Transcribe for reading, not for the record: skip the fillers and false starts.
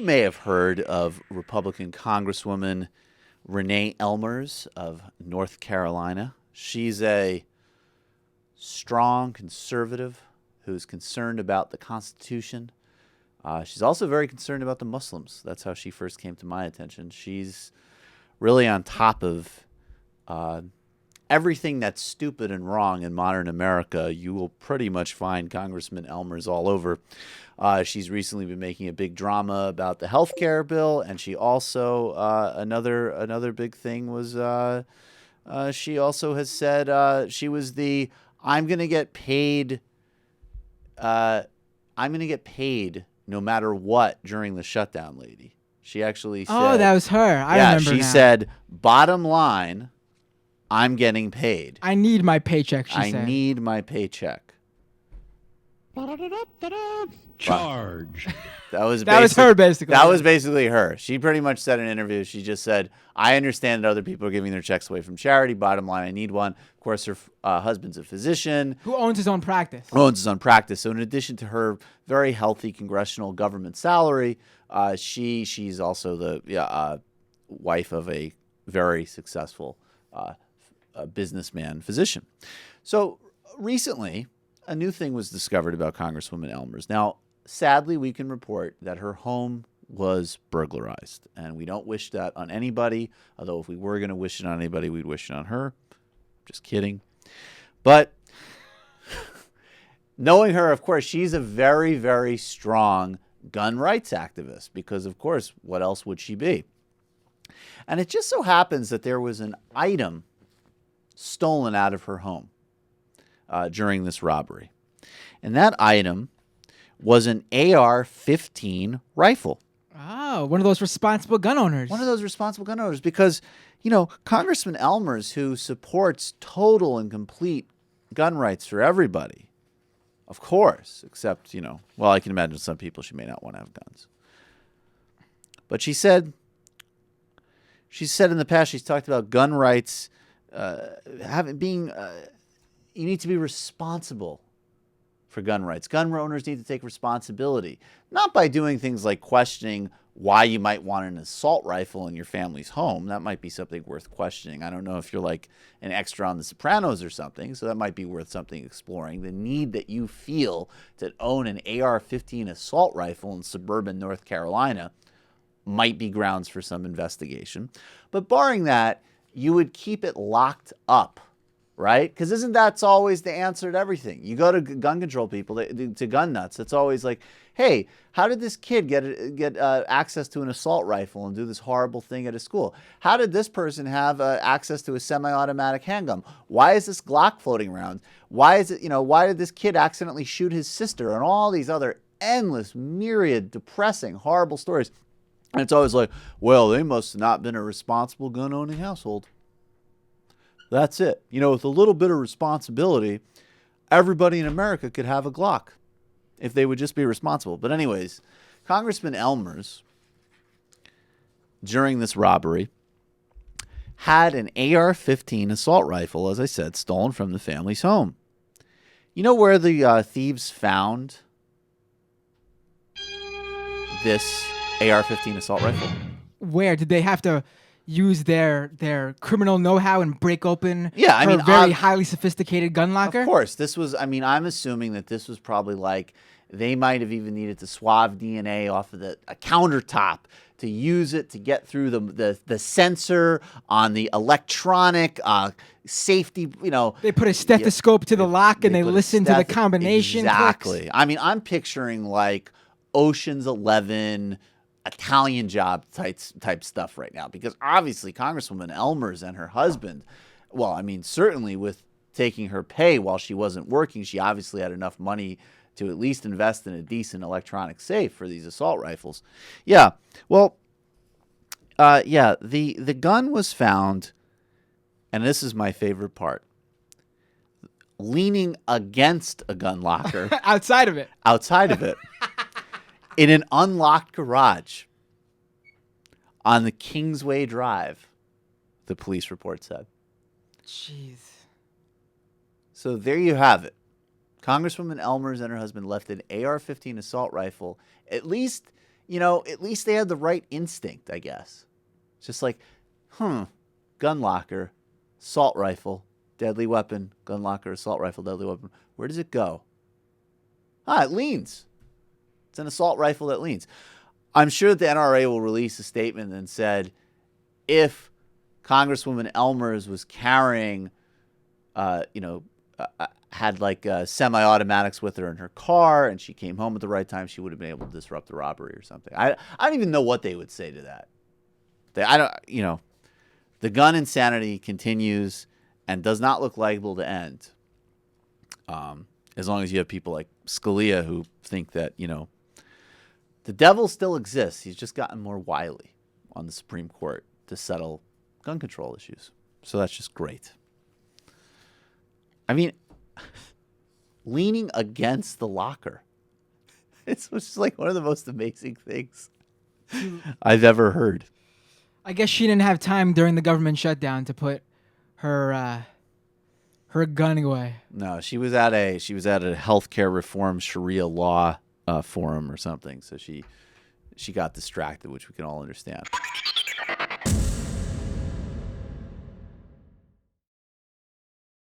may have heard of Republican Congresswoman Renee Ellmers of North Carolina. She's a strong conservative who's concerned about the Constitution. She's also very concerned about the Muslims. That's how she first came to my attention. She's really on top of everything that's stupid and wrong in modern America. You will pretty much find Congressman Ellmers all over. She's recently been making a big drama about the health care bill, and she also another big thing was she also has said she was the I'm going to get paid no matter what during the shutdown lady. She actually said, oh, that was her. I remember she now. said, bottom line, I'm getting paid. I need my paycheck, she said. I need my paycheck. Charge. That was her, basically. That was basically her. She pretty much said in an interview, she just said, I understand that other people are giving their checks away from charity. Bottom line, I need one. Of course, her husband's a physician. Who owns his own practice. So in addition to her very healthy congressional government salary, she's also the wife of a very successful businessman physician. So recently, a new thing was discovered about Congresswoman Ellmers. Now, sadly, we can report that her home was burglarized, and we don't wish that on anybody, although if we were going to wish it on anybody, we'd wish it on her. Just kidding. But knowing her, of course, she's a very, very strong gun rights activist because, of course, what else would she be? And it just so happens that there was an item stolen out of her home during this robbery. And that item was an AR-15 rifle. Oh, one of those responsible gun owners. One of those responsible gun owners because, Congressman Ellmers, who supports total and complete gun rights for everybody, of course, except, I can imagine some people she may not want to have guns. But she said in the past, she's talked about gun rights you need to be responsible for gun rights. Gun owners need to take responsibility, not by doing things like questioning why you might want an assault rifle in your family's home. That might be something worth questioning. I don't know if you're like an extra on The Sopranos or something, so that might be worth something exploring. The need that you feel to own an AR-15 assault rifle in suburban North Carolina might be grounds for some investigation. But barring that, you would keep it locked up, right? Because isn't that always the answer to everything? You go to gun control people, to gun nuts. It's always like, hey, how did this kid get access to an assault rifle and do this horrible thing at a school? How did this person have access to a semi-automatic handgun? Why is this Glock floating around? Why did this kid accidentally shoot his sister? And all these other endless, myriad, depressing, horrible stories. And it's always like, well, they must have not been a responsible gun-owning household. That's it. With a little bit of responsibility, everybody in America could have a Glock if they would just be responsible. But anyways, Congressman Ellmers, during this robbery, had an AR-15 assault rifle, as I said, stolen from the family's home. You know where the thieves found this AR-15 assault rifle? Where did they have to use their criminal know-how and break open a very highly sophisticated gun locker? Of course. This was, I'm assuming that this was probably like they might have even needed to swab DNA off of a countertop to use it to get through the sensor on the electronic safety, They put a stethoscope to the lock and they listen to the combination. Exactly. Clicks. I'm picturing like Ocean's 11 Italian Job type stuff right now, because obviously Congresswoman Ellmers and her husband, certainly with taking her pay while she wasn't working, she obviously had enough money to at least invest in a decent electronic safe for these assault rifles. Yeah. Well, the gun was found, and this is my favorite part, leaning against a gun locker. Outside of it. In an unlocked garage on the Kingsway Drive, the police report said. Jeez. So there you have it. Congresswoman Ellmers and her husband left an AR-15 assault rifle, at least at least they had the right instinct, I guess. It's just like, gun locker, assault rifle, deadly weapon, gun locker, assault rifle, deadly weapon. Where does it go? It leans. It's an assault rifle that leans. I'm sure that the NRA will release a statement and said, if Congresswoman Ellmers was carrying, had like semi-automatics with her in her car and she came home at the right time, she would have been able to disrupt the robbery or something. I don't even know what they would say to that. The gun insanity continues and does not look likely to end. As long as you have people like Scalia who think that, the devil still exists. He's just gotten more wily on the Supreme Court to settle gun control issues. So that's just great. I mean, leaning against the locker. It's just like one of the most amazing things I've ever heard. I guess she didn't have time during the government shutdown to put her gun away. No, she was at a healthcare reform Sharia law forum or something. So she got distracted, which we can all understand.